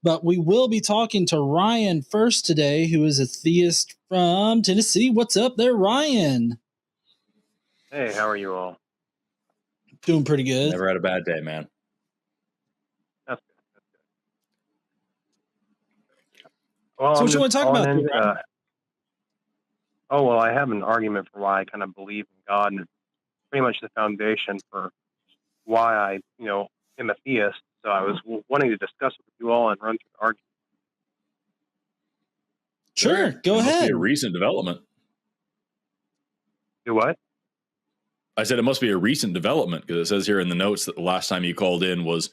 But we will be talking to Ryan first today, who is a theist from Tennessee. What's up there, Ryan? Hey, how are you all? Doing pretty good. Never had a bad day, man. That's good. That's good. Well, So what you want to talk about? I have an argument for why I kind of believe in God, and it's pretty much the foundation for why I, am a theist. So I was wanting to discuss it with you all and run through the argument. Sure, go ahead. Must be a recent development. Do what? I said it must be a recent development because it says here in the notes that the last time you called in was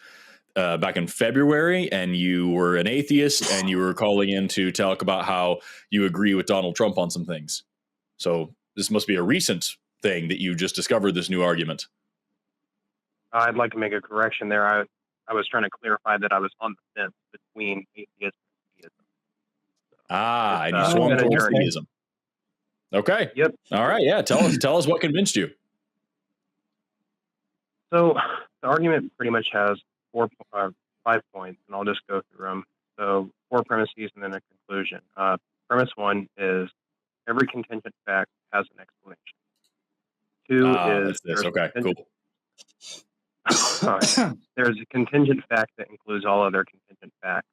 back in February, and you were an atheist, and you were calling in to talk about how you agree with Donald Trump on some things. So this must be a recent thing that you just discovered this new argument. I'd like to make a correction there. I was trying to clarify that I was on the fence between atheism and theism. And you swung towards theism. Okay. Yep. All right. Yeah. Tell us what convinced you. So the argument pretty much has 5 points, and I'll just go through them. So 4 premises and then a conclusion. Premise 1 is every contingent fact has an explanation. 2 is this. Okay, cool. There's a contingent fact that includes all other contingent facts.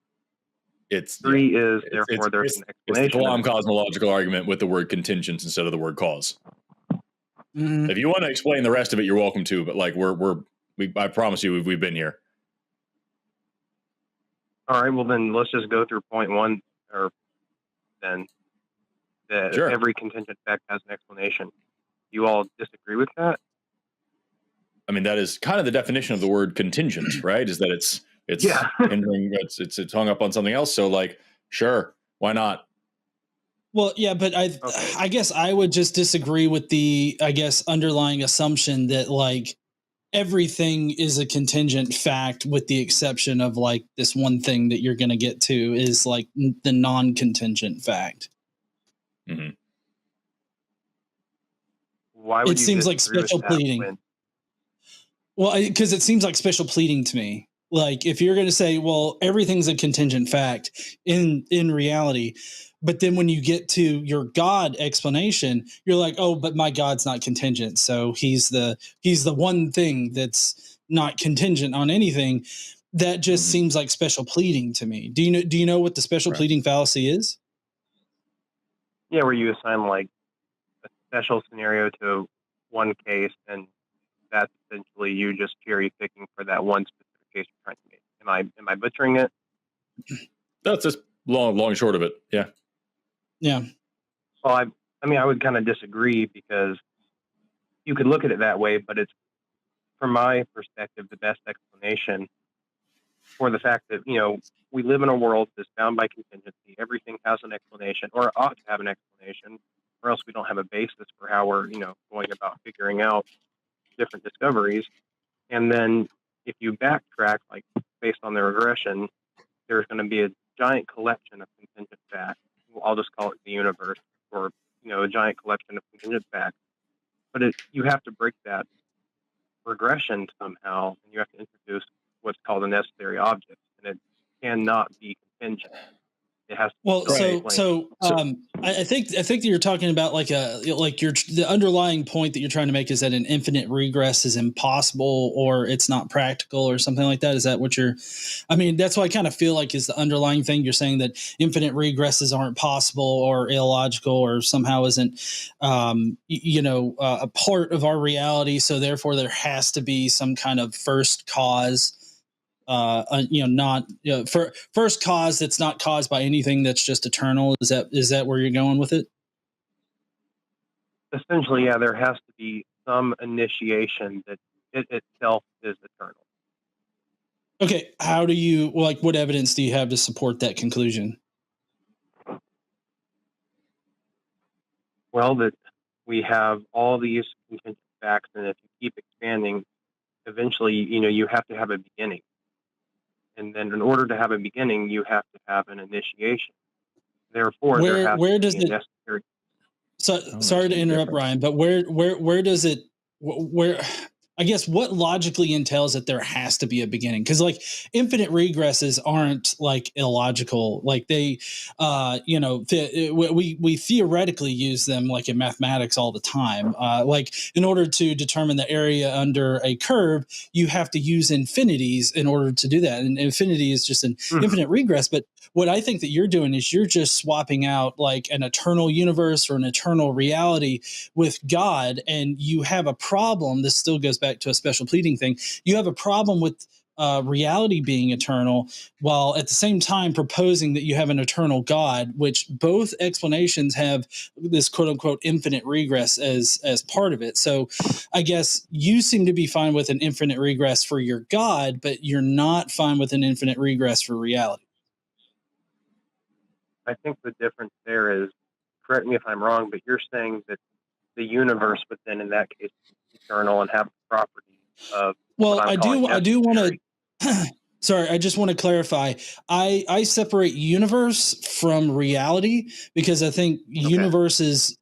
3 is therefore there's an explanation. It's the long cosmological argument with the word contingent instead of the word cause. Mm-hmm. If you want to explain the rest of it, you're welcome to. But like I promise you, we've been here. All right. Well, then let's just go through point 1, or then that sure. Every contingent fact has an explanation. You all disagree with that? I mean, that is kind of the definition of the word contingent, right? Is that it's hindering, it's hung up on something else. So like, sure, why not? Well, yeah, but I guess I would just disagree with the, underlying assumption that like everything is a contingent fact with the exception of like this one thing that you're going to get to is like the non-contingent fact. Mm-hmm. Why would it seems like special pleading? Well, because it seems like special pleading to me. Like if you're going to say, well, everything's a contingent fact in reality, but then when you get to your God explanation, you're like, oh, but my God's not contingent. So he's the one thing that's not contingent on anything. That just seems like special pleading to me. Do you know what the special pleading fallacy is? Yeah, where you assign like a special scenario to one case, and that's essentially you just cherry picking for that one specific case you're trying to make. Am I butchering it? That's just long and short of it. Yeah. Yeah. Well, I would kind of disagree because you could look at it that way, but it's, from my perspective, the best explanation for the fact that, we live in a world that's bound by contingency. Everything has an explanation, or ought to have an explanation, or else we don't have a basis for how we're, going about figuring out different discoveries. And then if you backtrack, like based on the regression, there's going to be a giant collection of contingent facts. I'll just call it the universe, or a giant collection of contingent facts. But you have to break that regression somehow, and you have to introduce what's called a necessary object, and it cannot be contingent. It has to I think that you're talking about the underlying point that you're trying to make is that an infinite regress is impossible or it's not practical or something like that. Is that what that's what I kind of feel like is the underlying thing. You're saying that infinite regresses aren't possible or illogical or somehow isn't, a part of our reality. So therefore there has to be some kind of first cause. For first cause that's not caused by anything that's just eternal. Is that where you're going with it? Essentially, yeah, there has to be some initiation that it itself is eternal. Okay, how do you what evidence do you have to support that conclusion? Well, that we have all these contingent facts, and if you keep expanding, eventually, you have to have a beginning. And then in order to have a beginning, you have to have an initiation. Therefore, there has to be a necessary. So, sorry to interrupt, Ryan, but where does it I guess what logically entails that there has to be a beginning, because like infinite regresses aren't like illogical. Like they, we theoretically use them like in mathematics all the time. Like in order to determine the area under a curve, you have to use infinities in order to do that, and infinity is just an infinite regress. But what I think that you're doing is you're just swapping out like an eternal universe or an eternal reality with God, and you have a problem. This still goes back to a special pleading thing. You have a problem with reality being eternal, while at the same time proposing that you have an eternal God, which both explanations have this quote unquote infinite regress as part of it. So I guess you seem to be fine with an infinite regress for your God, but you're not fine with an infinite regress for reality. I think the difference there is, correct me if I'm wrong, but you're saying that the universe would then, in that case, be eternal and have the properties of. Well, I do want to. Sorry, I just want to clarify. I separate universe from reality, because I think universes,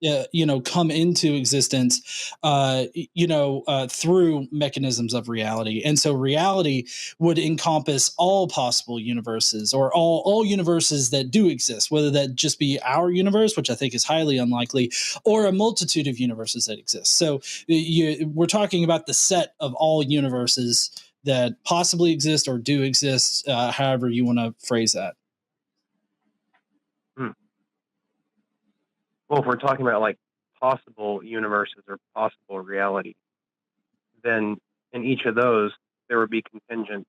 come into existence, through mechanisms of reality, and so reality would encompass all possible universes, or all universes that do exist, whether that just be our universe, which I think is highly unlikely, or a multitude of universes that exist. So we're talking about the set of all universes that possibly exist or do exist, however you want to phrase that. Well, if we're talking about like possible universes or possible reality, then in each of those, there would be contingent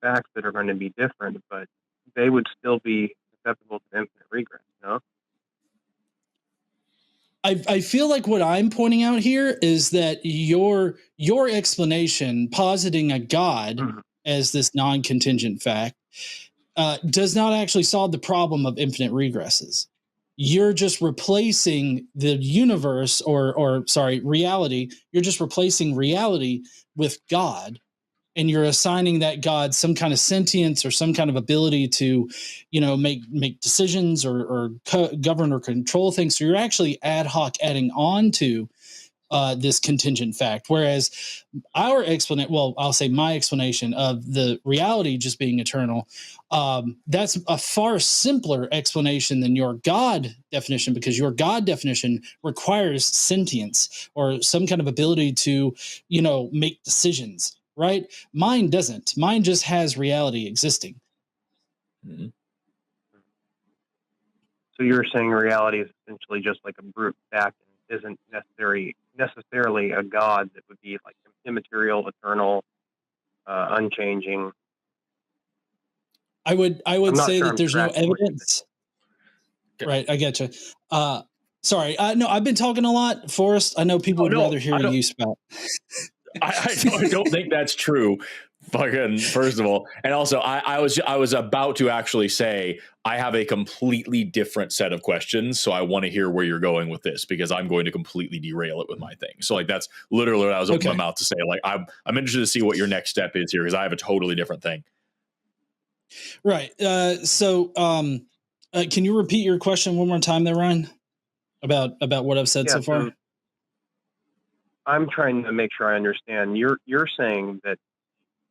facts that are going to be different, but they would still be susceptible to infinite regress, no? I feel like what I'm pointing out here is that your explanation, positing a God as this non-contingent fact, does not actually solve the problem of infinite regresses. You're just replacing the universe, or reality. You're just replacing reality with God, and you're assigning that God some kind of sentience or some kind of ability to, make decisions or govern or control things. So you're actually ad hoc adding on to this contingent fact. Whereas our explanation, well, I'll say my explanation of the reality just being eternal, that's a far simpler explanation than your God definition, because your God definition requires sentience or some kind of ability to, make decisions. Right? Mine doesn't. Mine just has reality existing. Mm-hmm. So you're saying reality is essentially just like a brute fact and isn't necessarily a God that would be like immaterial, eternal, unchanging. I would say that there's no evidence. Okay. Right, I get you. Sorry, no, I've been talking a lot, Forrest. I know people would rather hear you spout. I don't think that's true. Fucking, first of all, and also I was about to actually say I have a completely different set of questions, so I want to hear where you're going with this, because I'm going to completely derail it with my thing. So like that's literally what I was opening my mouth to say. Like I'm interested to see what your next step is here, because I have a totally different thing. Right. So can you repeat your question one more time there, Ryan? About what I've said so far? So I'm trying to make sure I understand. You're saying that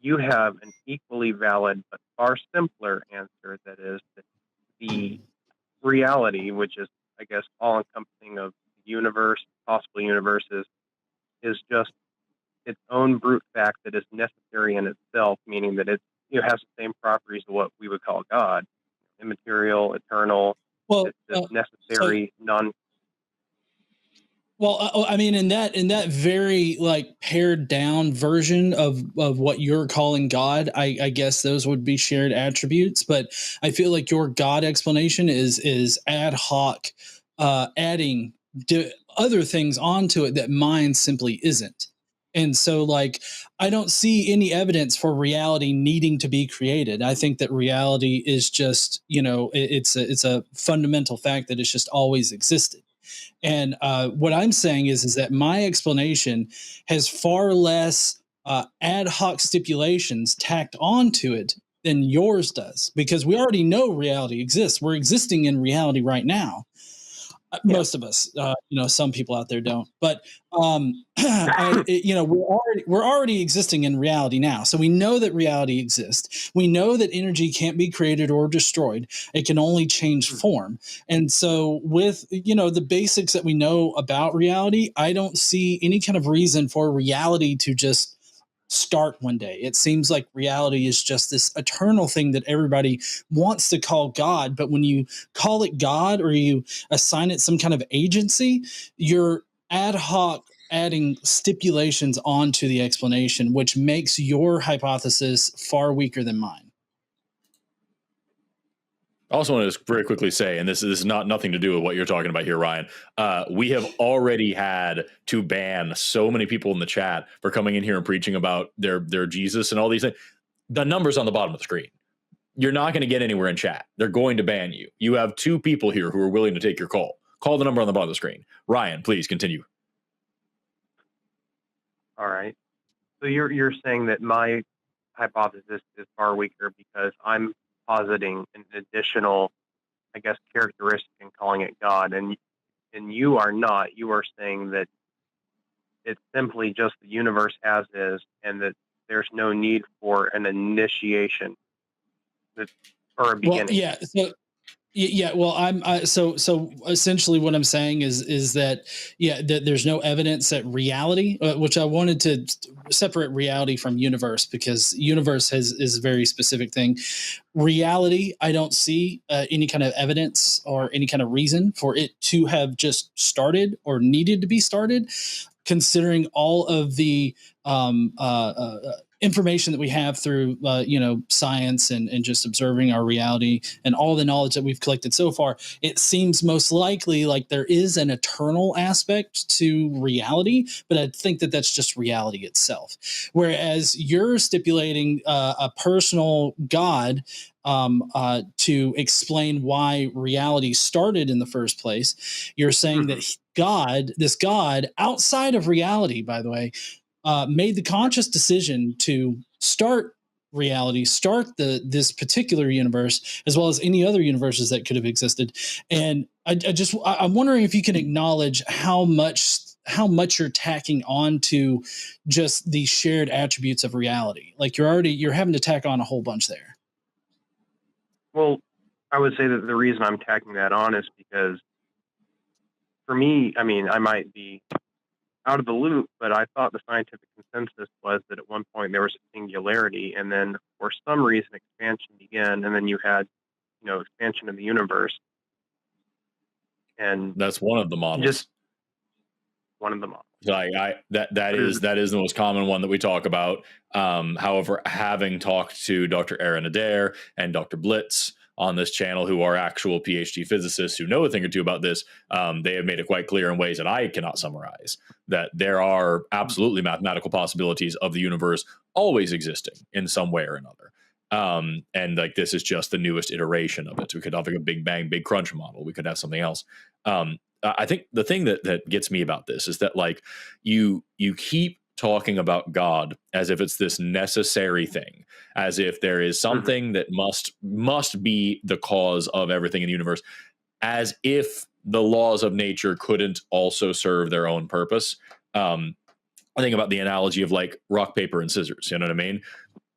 you have an equally valid but far simpler answer, that is that the reality, which is, I guess, all-encompassing of the universe, possible universes, is just its own brute fact that is necessary in itself, meaning that it has the same properties of what we would call God, immaterial, eternal, it's necessary, non. Well, I mean, in that very like pared down version of what you're calling God, I guess those would be shared attributes. But I feel like your God explanation is ad hoc, adding other things onto it that mine simply isn't. And so, like, I don't see any evidence for reality needing to be created. I think that reality is just, it's a fundamental fact that it's just always existed. And what I'm saying is that my explanation has far less ad hoc stipulations tacked onto it than yours does, because we already know reality exists. We're existing in reality right now. Most of us, some people out there don't, but we're already existing in reality now. So we know that reality exists. We know that energy can't be created or destroyed. It can only change form. And so with, the basics that we know about reality, I don't see any kind of reason for reality to just start one day. It seems like reality is just this eternal thing that everybody wants to call God. But when you call it God or you assign it some kind of agency, you're ad hoc adding stipulations onto the explanation, which makes your hypothesis far weaker than mine. I also want to just very quickly say, and this is nothing to do with what you're talking about here, Ryan. We have already had to ban so many people in the chat for coming in here and preaching about their Jesus and all these things. The number's on the bottom of the screen. You're not going to get anywhere in chat. They're going to ban you. You have 2 people here who are willing to take your call. Call the number on the bottom of the screen. Ryan, please continue. All right. So you're saying that my hypothesis is far weaker because I'm positing an additional, I guess, characteristic and calling it God, and you are not. You are saying that it's simply just the universe as is, and that there's no need for an initiation or a beginning. Well, yeah. Well, so essentially what I'm saying is that, that there's no evidence that reality, which I wanted to separate reality from universe, because universe is a very specific thing. Reality, I don't see any kind of evidence or any kind of reason for it to have just started or needed to be started, considering all of the information that we have through science and just observing our reality and all the knowledge that we've collected so far. It seems most likely like there is an eternal aspect to reality, but I think that that's just reality itself. Whereas you're stipulating a personal God to explain why reality started in the first place. You're saying that this God outside of reality, by the way, made the conscious decision to start reality, start this particular universe, as well as any other universes that could have existed. And I'm wondering if you can acknowledge how much you're tacking on to just the shared attributes of reality. Like you're having to tack on a whole bunch there. Well, I would say that the reason I'm tacking that on is because for me, I mean, I might be out of the loop, but I thought the scientific consensus was that at one point there was a singularity, and then for some reason expansion began, and then you had, expansion of the universe. And that's one of the models. Just one of the models. That is the most common one that we talk about. However, having talked to Dr. Aaron Adair and Dr. Blitz on this channel, who are actual PhD physicists who know a thing or two about this, they have made it quite clear in ways that I cannot summarize that there are absolutely mathematical possibilities of the universe always existing in some way or another. And like, this is just the newest iteration of it. We could have like a Big Bang, Big Crunch model. We could have something else. I think the thing that gets me about this is that, like, you keep talking about God as if it's this necessary thing, as if there is something that must be the cause of everything in the universe, as if the laws of nature couldn't also serve their own purpose. I think about the analogy of like rock, paper, and scissors. You know what I mean?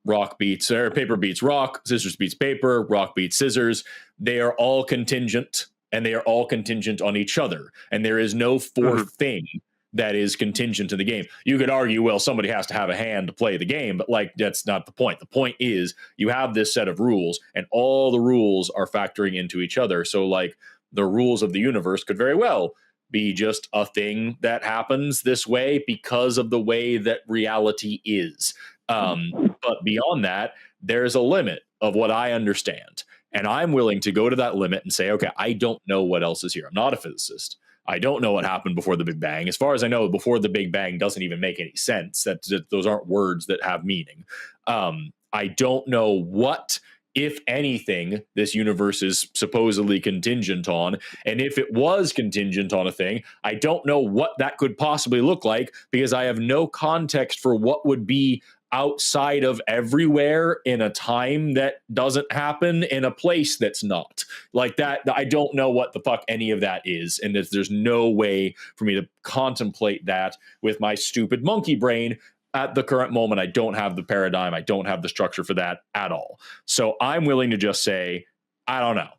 Paper beats rock, scissors beats paper, rock beats scissors. They are all contingent, and they are all contingent on each other. And there is no fourth thing that is contingent to the game. You could argue, well, somebody has to have a hand to play the game, but like, that's not the point. The point is you have this set of rules, and all the rules are factoring into each other. So like, the rules of the universe could very well be just a thing that happens this way because of the way that reality is. But beyond that, there's a limit of what I understand. And I'm willing to go to that limit and say, okay, I don't know what else is here. I'm not a physicist. I don't know what happened before the Big Bang. As far as I know, before the Big Bang doesn't even make any sense. That those aren't words that have meaning. I don't know what, if anything, this universe is supposedly contingent on. And if it was contingent on a thing, I don't know what that could possibly look like, because I have no context for what would be outside of everywhere in a time that doesn't happen in a place that's not like that. I don't know what the fuck any of that is. And there's no way for me to contemplate that with my stupid monkey brain at the current moment. I don't have the paradigm. I don't have the structure for that at all. So I'm willing to just say, I don't know.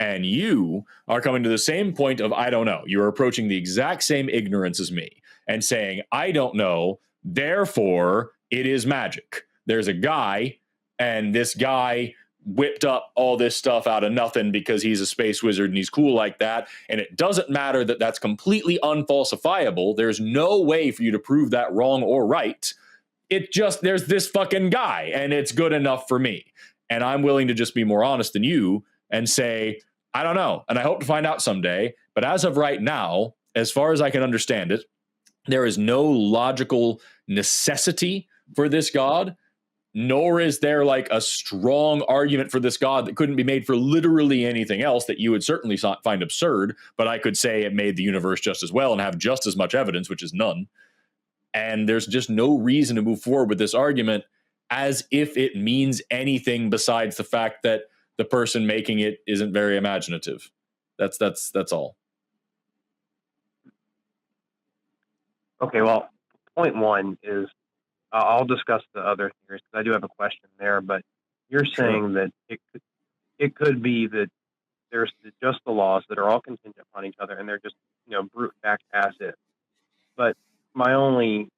And you are coming to the same point of, I don't know. You're approaching the exact same ignorance as me and saying, I don't know. Therefore, it is magic. There's a guy, and this guy whipped up all this stuff out of nothing because he's a space wizard and he's cool like that. And it doesn't matter that that's completely unfalsifiable. There's no way for you to prove that wrong or right. It just, there's this fucking guy, and it's good enough for me. And I'm willing to just be more honest than you and say, I don't know. And I hope to find out someday. But as of right now, as far as I can understand it, there is no logical necessity for this God, nor is there like a strong argument for this God that couldn't be made for literally anything else that you would certainly find absurd. But I could say it made the universe just as well and have just as much evidence, which is none. And there's just no reason to move forward with this argument as if it means anything besides the fact that the person making it isn't very imaginative. That's all. Okay, well, point one is I'll discuss the other theories because I do have a question there. But you're saying that it could be that there's just the laws that are all contingent upon each other, and they're just brute fact as it. But my only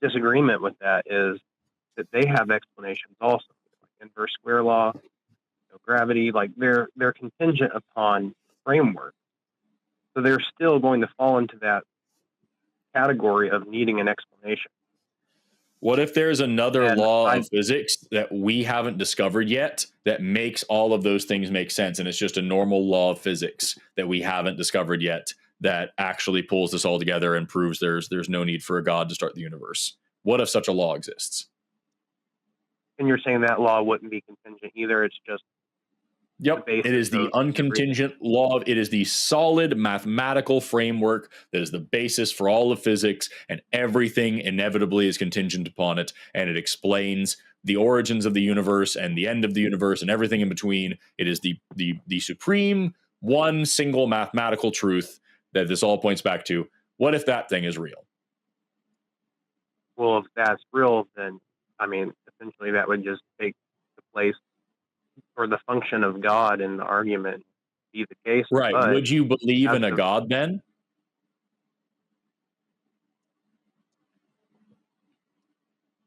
disagreement with that is that they have explanations also, like inverse square law, gravity. Like they're contingent upon framework, so they're still going to fall into that category of needing an explanation. What if there's another law of physics that we haven't discovered yet that makes all of those things make sense, and it's just a normal law of physics that we haven't discovered yet that actually pulls this all together and proves there's no need for a God to start the universe? What if such a law exists? And you're saying that law wouldn't be contingent either? It's just Yep, it is the uncontingent law. It is the solid mathematical framework that is the basis for all of physics, and everything inevitably is contingent upon it. And it explains the origins of the universe and the end of the universe and everything in between. It is the supreme one single mathematical truth that this all points back to. What if that thing is real? Well, if that's real, then I mean, essentially that would just take the place or the function of God in the argument be the case. Right. Would you believe in a God then?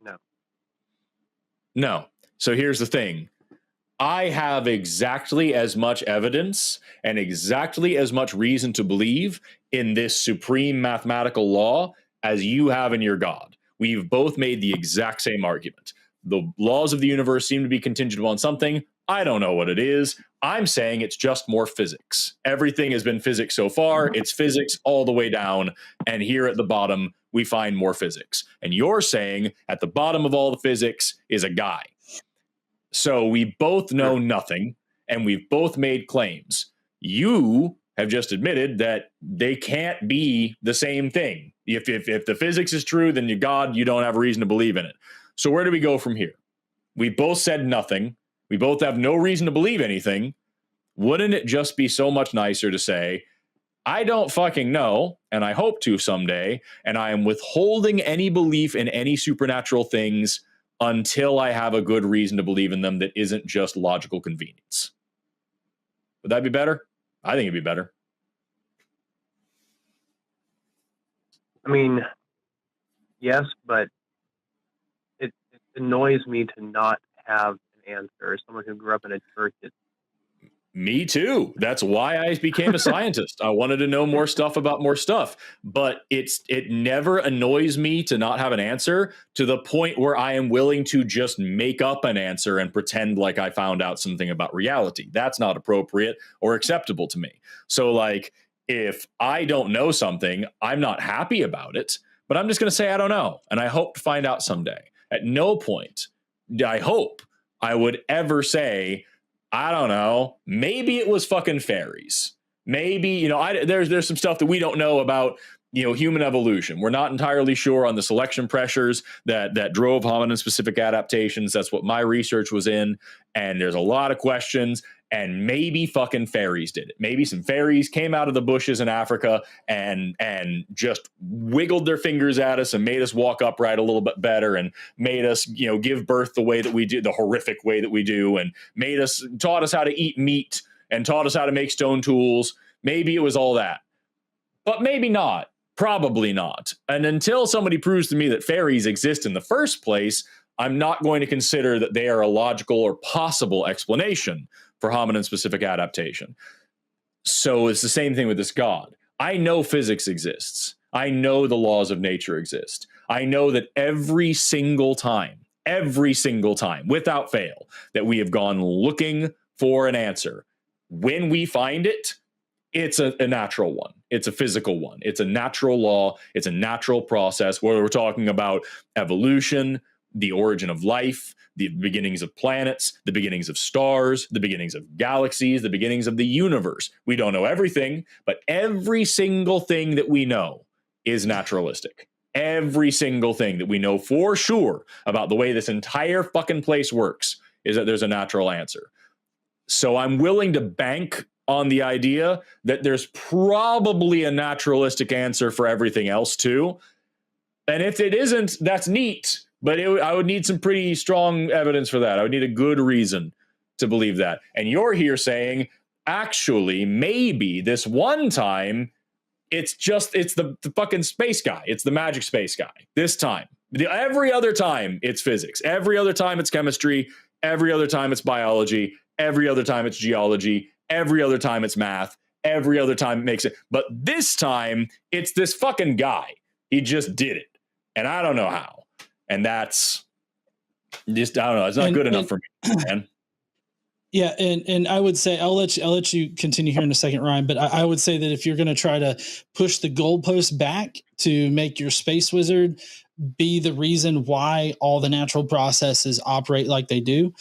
No. No. So here's the thing. I have exactly as much evidence and exactly as much reason to believe in this supreme mathematical law as you have in your God. We've both made the exact same argument. The laws of the universe seem to be contingent upon something. I don't know what it is. I'm saying it's just more physics. Everything has been physics so far. It's physics all the way down. And here at the bottom, we find more physics. And you're saying at the bottom of all the physics is a guy. So we both know nothing, and we've both made claims. You have just admitted that they can't be the same thing. If the physics is true, then you don't have a reason to believe in it. So where do we go from here? We both said nothing. We both have no reason to believe anything. Wouldn't it just be so much nicer to say, I don't fucking know, and I hope to someday, and I am withholding any belief in any supernatural things until I have a good reason to believe in them that isn't just logical convenience? Would that be better? I think it'd be better. I mean, yes, but it annoys me to not have an answer. As someone who grew up in a church, Me too. That's why I became a scientist. I wanted to know more stuff about more stuff. But it never annoys me to not have an answer to the point where I am willing to just make up an answer and pretend like I found out something about reality. That's not appropriate or acceptable to me. So like, if I don't know something, I'm not happy about it, but I'm just going to say I don't know. And I hope to find out someday. At no point, I hope I would ever say, I don't know, maybe it was fucking fairies. Maybe, there's some stuff that we don't know about human evolution. We're not entirely sure on the selection pressures that drove hominin-specific adaptations. That's what my research was in. And there's a lot of questions. And maybe fucking fairies did it. Maybe some fairies came out of the bushes in Africa and just wiggled their fingers at us and made us walk upright a little bit better and made us, give birth the way that we do, the horrific way that we do, and taught us how to eat meat and taught us how to make stone tools. Maybe it was all that. But maybe not. Probably not. And until somebody proves to me that fairies exist in the first place, I'm not going to consider that they are a logical or possible explanation for hominin-specific adaptation. So it's the same thing with this God. I know physics exists. I know the laws of nature exist. I know that every single time, without fail, that we have gone looking for an answer, when we find it, it's a natural one. It's a physical one. It's a natural law. It's a natural process where we're talking about evolution, the origin of life, the beginnings of planets, the beginnings of stars, the beginnings of galaxies, the beginnings of the universe. We don't know everything, but every single thing that we know is naturalistic. Every single thing that we know for sure about the way this entire fucking place works is that there's a natural answer. So I'm willing to bank on the idea that there's probably a naturalistic answer for everything else too. And if it isn't, that's neat. But I would need some pretty strong evidence for that. I would need a good reason to believe that. And you're here saying, actually, maybe this one time, it's the fucking space guy. It's the magic space guy. This time. Every other time, it's physics. Every other time, it's chemistry. Every other time, it's biology. Every other time, it's geology. Every other time, it's math. Every other time, it makes it. But this time, it's this fucking guy. He just did it. And I don't know how. And that's just, I don't know. It's not good enough for me, man. Yeah. And I would say, I'll let you continue here in a second, Ryan, but I would say that if you're going to try to push the goalpost back to make your space wizard be the reason why all the natural processes operate like they do,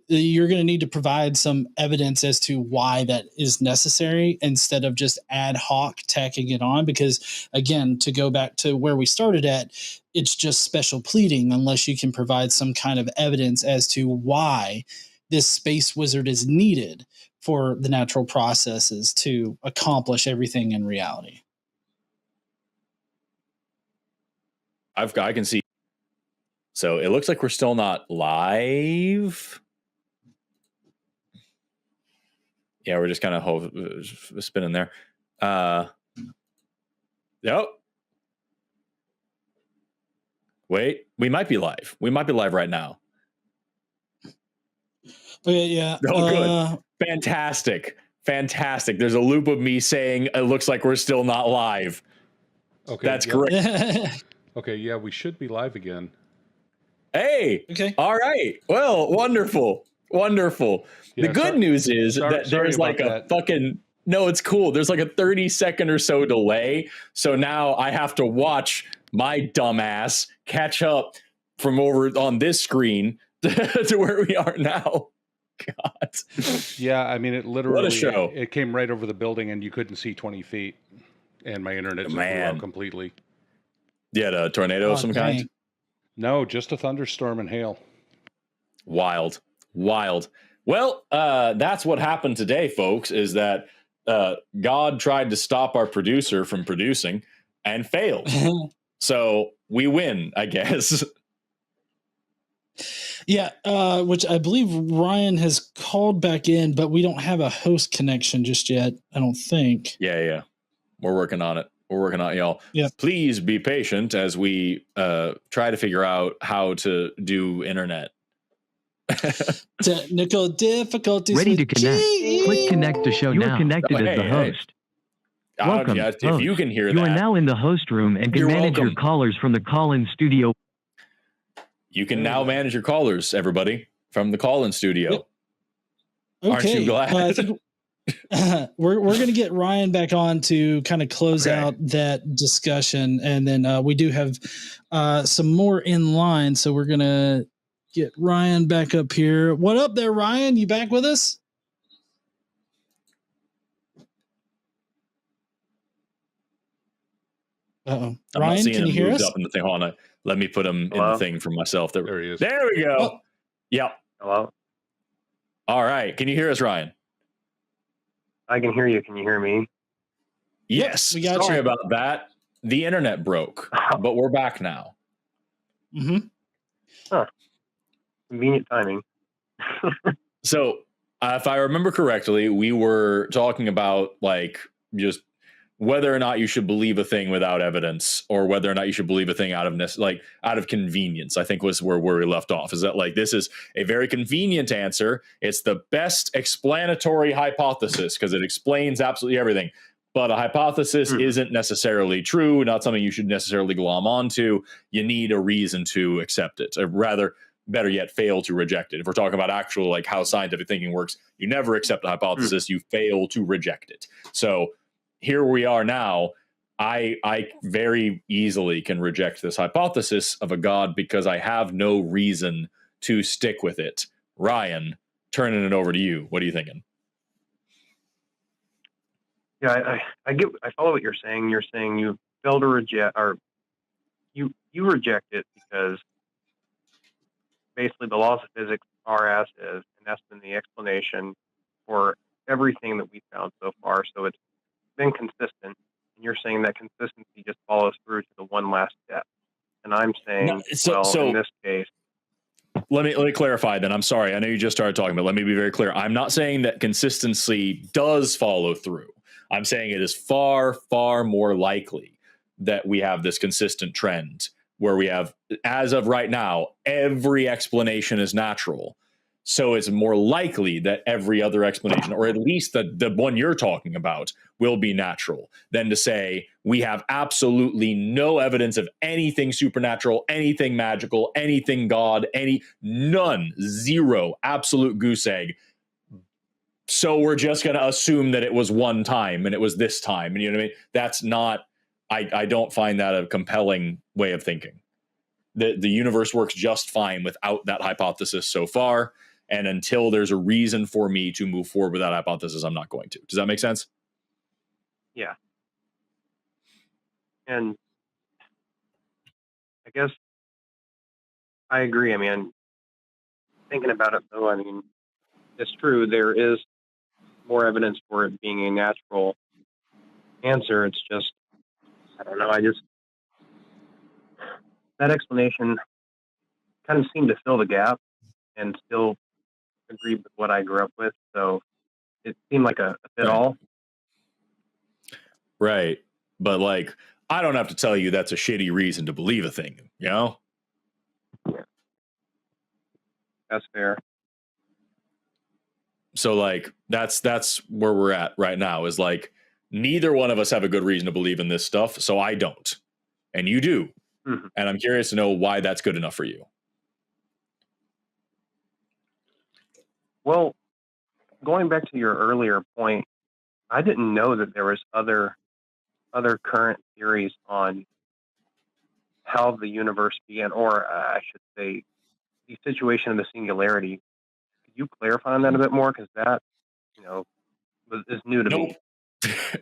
you're going to need to provide some evidence as to why that is necessary instead of just ad hoc tacking it on. Because again, to go back to where we started at, it's just special pleading unless you can provide some kind of evidence as to why this space wizard is needed for the natural processes to accomplish everything in reality. I can see. So it looks like we're still not live. Yeah, we're just kind of spinning there. Yep. Wait, we might be live. We might be live right now. Okay, yeah. Oh, good. Fantastic. There's a loop of me saying it looks like we're still not live. Okay. That's great. Okay, yeah, we should be live again. Hey. Okay. All right. Well, wonderful. Yeah, the good news is that there's like that. No, it's cool. There's like a 30-second or so delay. So now I have to watch my dumbass catch up from over on this screen to where we are now. God. Yeah, I mean, it literally, what a show. It came right over the building and you couldn't see 20 feet. And my internet just blew out completely. You had a tornado of some kind? No, just a thunderstorm and hail. Wild. Well, that's what happened today, folks, is that God tried to stop our producer from producing and failed. So we win, I guess. Yeah, which I believe Ryan has called back in, but we don't have a host connection just yet, I don't think. Yeah. We're working on it. Y'all. Yep. Please be patient as we try to figure out how to do internet. Technical difficulties. Ready to connect. Click connect to show now. You are connected as the host. Welcome. If you can hear that. You are now in the host room and can manage your callers from the call-in studio. You can now manage your callers, everybody, from the call-in studio. Yep. Okay. Aren't you glad? I think we're going to get Ryan back on to kind of close out that discussion. And then we do have some more in line. So we're going to get Ryan back up here. What up there, Ryan? You back with us? Uh-oh. I'm Ryan, not seeing can you him hear moved us? up in the thing. Hold on. Let me put him in Hello? the thing for myself. There he is. There we go. Oh. Yep. Hello? All right. Can you hear us, Ryan? I can hear you. Can you hear me? Yes. we got Sorry you. about that. The internet broke, but we're back now. Mm-hmm. Convenient timing. So, if I remember correctly, we were talking about like just whether or not you should believe a thing without evidence, or whether or not you should believe a thing out of convenience. I think was where we left off. Is that like this is a very convenient answer? It's the best explanatory hypothesis because it explains absolutely everything. But a hypothesis isn't necessarily true, not something you should necessarily glom onto. You need a reason to accept it, or rather, better yet, fail to reject it. If we're talking about actual like how scientific thinking works, you never accept a hypothesis, you fail to reject it. So here we are now. I very easily can reject this hypothesis of a God because I have no reason to stick with it. Ryan, turning it over to you. What are you thinking? Yeah, I follow what you're saying. You're saying you fail to reject, or you reject it because basically the laws of physics are as is, and that's been the explanation for everything that we've found so far. So it's been consistent, and you're saying that consistency just follows through to the one last step. And I'm saying, in this case, let me clarify then. I'm sorry. I know you just started talking, but let me be very clear. I'm not saying that consistency does follow through. I'm saying it is far, far more likely that we have this consistent trend where we have, as of right now, every explanation is natural. So it's more likely that every other explanation, or at least the one you're talking about, will be natural than to say we have absolutely no evidence of anything supernatural, anything magical, anything God, none, zero, absolute goose egg. So we're just going to assume that it was one time and it was this time. And you know what I mean? That's not, I don't find that a compelling way of thinking. The universe works just fine without that hypothesis so far. And until there's a reason for me to move forward with that hypothesis, I'm not going to. Does that make sense? Yeah. And I guess I agree. I mean, thinking about it though, I mean, it's true. There is more evidence for it being a natural answer. It's just, I don't know. That explanation kind of seemed to fill the gap and still agree with what I grew up with. So it seemed like a fit all. Right. But like, I don't have to tell you that's a shitty reason to believe a thing, you know? Yeah. That's fair. So like, that's where we're at right now, is like, neither one of us have a good reason to believe in this stuff. So I don't, and you do. Mm-hmm. And I'm curious to know why that's good enough for you. Well, going back to your earlier point, I didn't know that there was other current theories on how the universe began, or I should say, the situation of the singularity. Could you clarify on that a bit more? Because that, is new to me.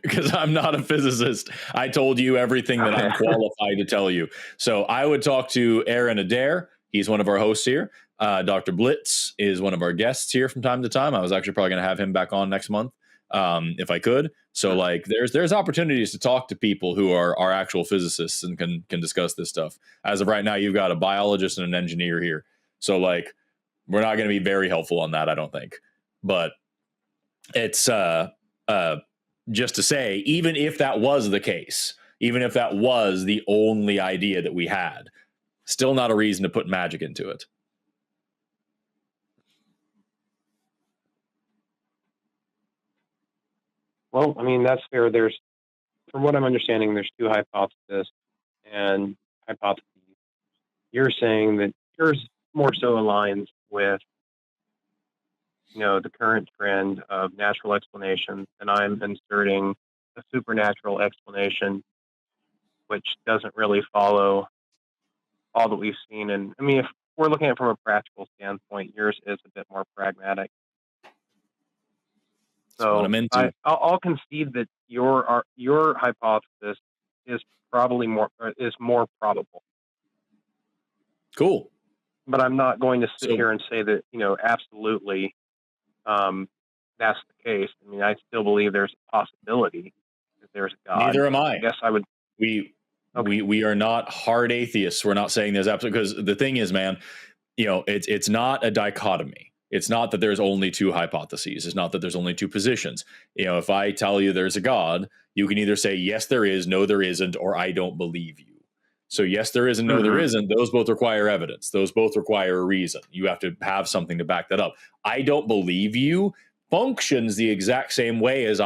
Because I'm not a physicist. I told you everything that I'm qualified to tell you. So I would talk to Aaron Adair. He's one of our hosts here. Dr. Blitz is one of our guests here from time to time. I was actually probably going to have him back on next month if I could. So like there's opportunities to talk to people who are actual physicists and can discuss this stuff. As of right now, you've got a biologist and an engineer here. So like we're not going to be very helpful on that, I don't think. But it's just to say, even if that was the case, even if that was the only idea that we had, still not a reason to put magic into it. Well, I mean, that's fair. From what I'm understanding, there's two hypotheses and hypotheses. You're saying that yours more so aligns with, the current trend of natural explanations, and I'm inserting a supernatural explanation, which doesn't really follow all that we've seen. And I mean, if we're looking at it from a practical standpoint, yours is a bit more pragmatic. So I'll concede that your hypothesis is probably more probable. Cool. But I'm not going to sit here and say that, absolutely that's the case. I mean, I still believe there's a possibility that there's a God. Neither am I. I guess I would. We are not hard atheists. We're not saying there's absolutely, because the thing is, man, it's not a dichotomy. It's not that there's only two hypotheses. It's not that there's only two positions. If I tell you there's a God, you can either say, yes, there is, no, there isn't, or I don't believe you. So yes, there is, and no, there isn't. Those both require evidence. Those both require a reason. You have to have something to back that up. I don't believe you functions the exact same way as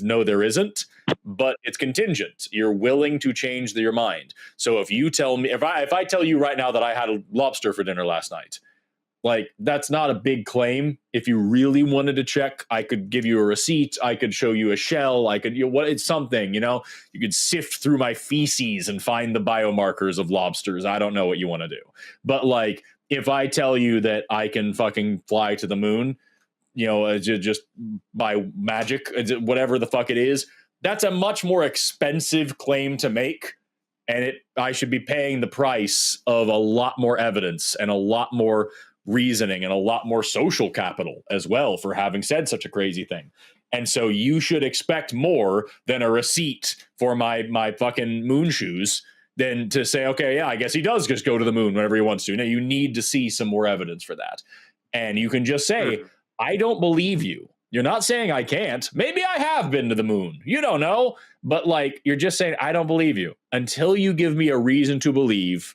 no, there isn't, but it's contingent. You're willing to change your mind. So if you tell me, if I tell you right now that I had a lobster for dinner last night, like, that's not a big claim. If you really wanted to check, I could give you a receipt. I could show you a shell. I could, it's something, you could sift through my feces and find the biomarkers of lobsters. I don't know what you want to do. But like, if I tell you that I can fucking fly to the moon, just by magic, whatever the fuck it is, that's a much more expensive claim to make. And I should be paying the price of a lot more evidence and a lot more reasoning and a lot more social capital as well for having said such a crazy thing. And so you should expect more than a receipt for my fucking moon shoes than to say, okay, yeah, I guess he does just go to the moon whenever he wants to. Now you need to see some more evidence for that. And you can just say, I don't believe you. You're not saying I can't. Maybe I have been to the moon. You don't know. But like, you're just saying, I don't believe you. Until you give me a reason to believe,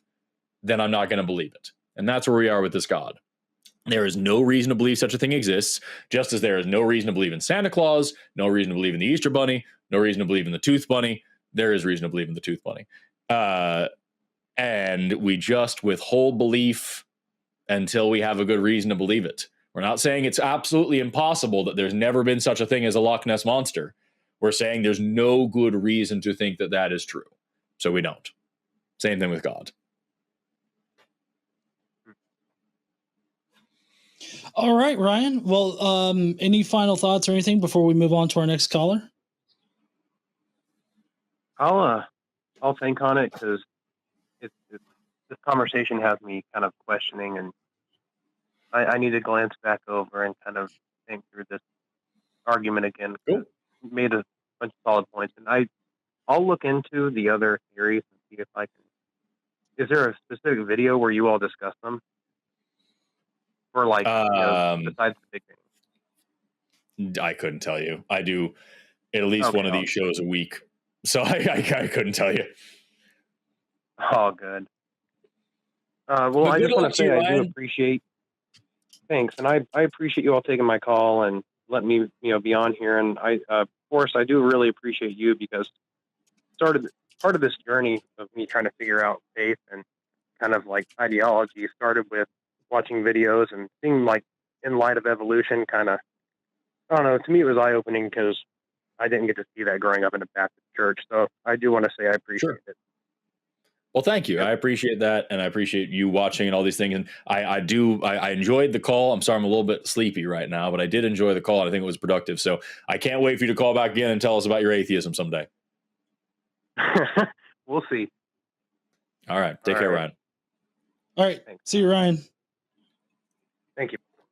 then I'm not going to believe it. And that's where we are with this God. There is no reason to believe such a thing exists, just as there is no reason to believe in Santa Claus, no reason to believe in the Easter Bunny, no reason to believe in the Tooth Bunny. There is reason to believe in the Tooth Bunny. And we just withhold belief until we have a good reason to believe it. We're not saying it's absolutely impossible that there's never been such a thing as a Loch Ness Monster. We're saying there's no good reason to think that that is true. So we don't. Same thing with God. All right, Ryan. Well, any final thoughts or anything before we move on to our next caller? I'll think on it, because this conversation has me kind of questioning, and I need to glance back over and kind of think through this argument again. Cool. You made a bunch of solid points, and I'll look into the other theories and see if I can. Is there a specific video where you all discuss them? Or like, besides the big thing? I couldn't tell you. I do at least one of these shows a week. So I couldn't tell you. Oh, good. Well, I just want to say I do appreciate. Thanks, and I appreciate you all taking my call and letting me, be on here. And Forrest, I do really appreciate you, because part of this journey of me trying to figure out faith and kind of like ideology started with watching videos and seeing, like, in light of evolution, kind of, I don't know, to me it was eye-opening, because I didn't get to see that growing up in a Baptist church. So I do want to say I appreciate it. Well, thank you. I appreciate that. And I appreciate you watching and all these things. And I enjoyed the call. I'm sorry, I'm a little bit sleepy right now, but I did enjoy the call. And I think it was productive. So I can't wait for you to call back again and tell us about your atheism someday. We'll see. All right. Take care, Ryan. All right. Thanks. See you, Ryan. Thank you.